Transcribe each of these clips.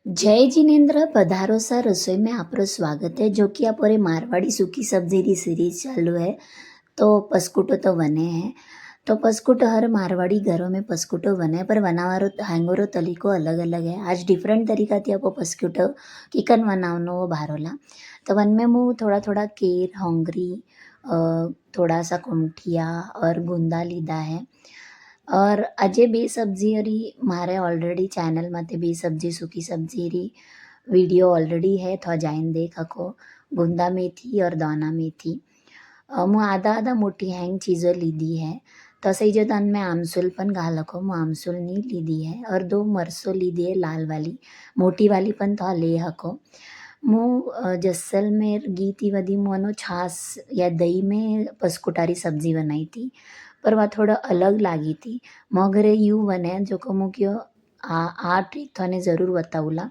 जय जिनेन्द्र पधारो सा रसोई में आपका स्वागत है। जो कि आप और मारवाड़ी सूखी सब्जी की सीरीज चालू है। तो पसकुटो तो बने हैं। तो पसकुटो हर मारवाड़ी घरों में पसकुटो बने पर बनावारो हांगोरो तरीको अलग अलग है। आज डिफरेंट तरीका थी आपको पसकुटो चिकन बनावनो वो भारोला। तो वन में मुँह थोड़ा थोड़ा केर होंगरी थोड़ा सा कुंठिया और गुंदा लीधा है। और अजे बे सब्जी री मारे ऑलरेडी चैनल माते बे सब्जी सूखी सब्जी री वीडियो ऑलरेडी है तो जाइन देख हको। गुंदा मेथी और दाना मेथी હું આધા આધા મોટી હેંગ ચીज़ो લીધી है। तो सही जो तन में आमसुल पन घाल रखो मैं आमसुल नहीं लीधी है और दो मरसों लीधी है लाल वाली मोटी वाली पन तो ले हको। मुँह जैसलमेर गी थी वधी मुँहनो छाछ या दही में पसकुटारी सब्जी बनाई थी पर वह थोड़ा अलग लागी थी। मों घरे यूँ बने जो को मुँ क्यों आ ट्रिक थाने ज़रूर बताऊला।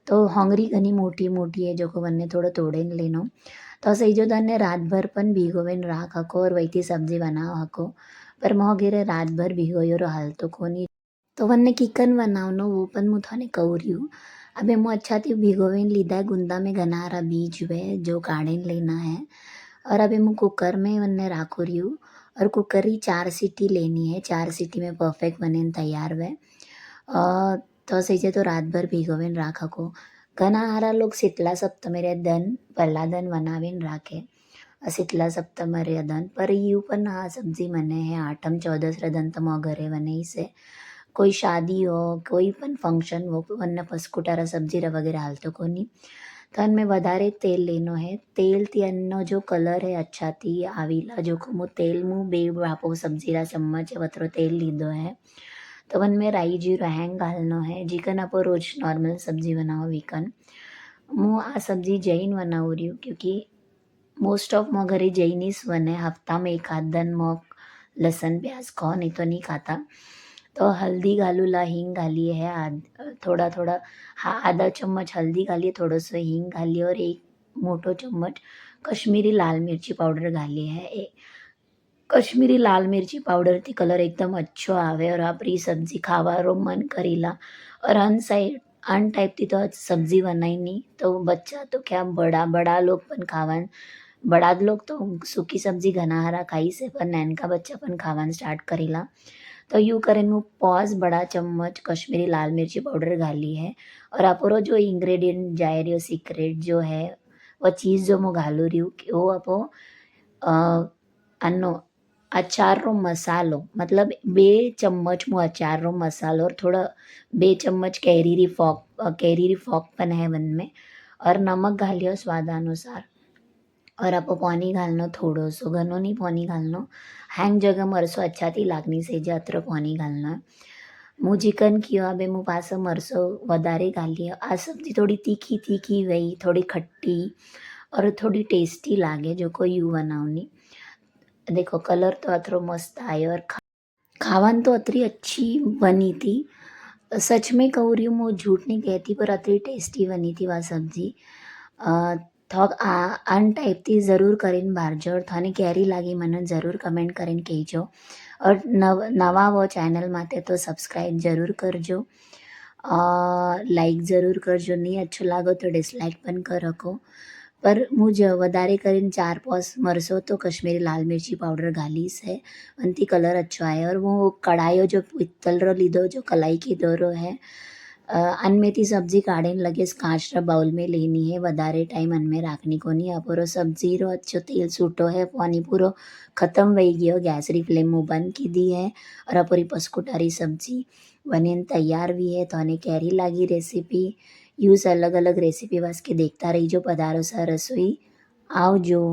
तो होंगरी घनी मोटी मोटी है जो को वन्ने थोड़ा तोड़े लेनो। तो सही जो तने रात भर पण भिगोवेन राख हको और वहीती सब्जी बनाव हको। पर मों घेरे रात भर भिगोयो रो हालतो कोनी। तो वन्ने चिकन बनावनो वो पण मुँ थाने कहूँ रही। अबे मुँ अच्छा थी भिगोवेन लीधा है। गुंदा में घना हरा बीज वे जो काढ़ेन लेना है। और अभी मैं कुकर में वन्ने राखो रही हूँ। और कुकर की 4 सीटी लेनी है। 4 सीटी में परफेक्ट बने तैयार वे। तो सही से तो रात भर भिगोवेन राख हको। घना हारा लोग शीतला सप्तमी दिन पहला दिन बनावीन राखे। शीतला सप्तमी दिन पर यू पण आ सब्जी बने है आठम चौदस दिन तो मों घरे बने से कोई शादी हो कोई पण फंक्शन हो वन्ने पसकुटारा सब्जी वगैरह हालतो कोनी। तो अनमें वधारे तेल लेनो है। तेल थी अन्नो जो कलर है अच्छा थी आवीला जो को तेल मुँ बे वापो सब्जी रा चम्मच वतरो तेल लीधो है। तो वन में राई जीरो हैंग घालनो है जिकन आप रोज नॉर्मल सब्जी बनाओ वीकन। मुँ आ सब्जी जैन बनाऊ रही हूँ क्योंकि मोस्ट ऑफ मों घरे जैनिस बने हफ्ता में एक आध दिन मों लहसुन प्याज खाओ नहीं तो नहीं खाता। तो हल्दी घालूला हींग घालिए है थोड़ा थोड़ा हाँ आधा चम्मच हल्दी घालिए थोड़ा सा हींग घालिए और एक मोटो चम्मच कश्मीरी लाल मिर्ची पाउडर घालिए है। कश्मीरी लाल मिर्ची पाउडर थी कलर एकदम अच्छो आवे और आपरी सब्जी खावारो मन करेला। और अन टाइप थी तो सब्जी बनाई नहीं तो बच्चा तो क्या बड़ा बड़ा लोग पण खावन बड़ा लोग तो सूखी सब्जी घना हरा खाई से पर नैनका बच्चा पण खावन स्टार्ट करेला। तो यूँ करेन वो पॉज बड़ा चम्मच कश्मीरी लाल मिर्ची पाउडर घाली है। और अपोरो जो इंग्रेडिएंट जाए रही हो सीक्रेट जो है वो चीज़ जो मैं घालू रही हूँ कि वो अपो अन्नो अचार रो मसालो मतलब 2 चम्मच मुँ अचार रो मसालो और थोड़ा 2 चम्मच कैरी री फॉक पण है वन में। और नमक घालियो स्वादानुसार। और आपको पानी घालनो थोड़ो सो घनो नहीं पानी घालनो। हैंग जगह मरसो अच्छा थी लागनी से जे अतरो पानी घालना। मुँ चिकन कियो अबे मुँ पासो मरसो वधारे घालियो। आ सब्जी थोड़ी तीखी तीखी वही थोड़ी खट्टी और थोड़ी टेस्टी लागे जो कोई यू बनावनी। देखो कलर तो अतरो मस्त आयो और खावन तो अतरी अच्छी बनी थी। सच में कहूँ रही हूँ मैं झूठ नहीं कहती पर अतरी टेस्टी बनी थी वह सब्जी। थोक अन टाइप थी ज़रूर करीन बारजो और थाने कैरी लागी मने ज़रूर कमेंट करीन कहीजो। और नवा वो चैनल माते तो सब्सक्राइब ज़रूर करजो। लाइक ज़रूर करजो नहीं अच्छो लागो तो डिसलाइक पण कर रखो। पर मुझे वधारे करीन 4-5 मरसो तो कश्मीरी लाल मिर्ची पाउडर घालीस है उनती कलर अच्छो आए। और वो कढ़ाईओ जो पित्तल रो लीधो जो कलाई की दोरो है अनमेथी सब्जी काढ़ीने लगेस कांच रा बाउल में लेनी है। वधारे टाइम अनमें राखनी कोनी। अपोरो सब्जी रो अच्छो तेल छूटो है पानी पूरो खत्म वही गयो गैस री फ्लेम मुँ बंद की दी है। और अपोरी पसकुटारी सब्जी बनीने तैयार भी है। तो आने कैरी लागी रेसिपी यूज़ अलग अलग रेसिपी वास्ते देखता रहीजो। पधारो सा रसोई आवजो।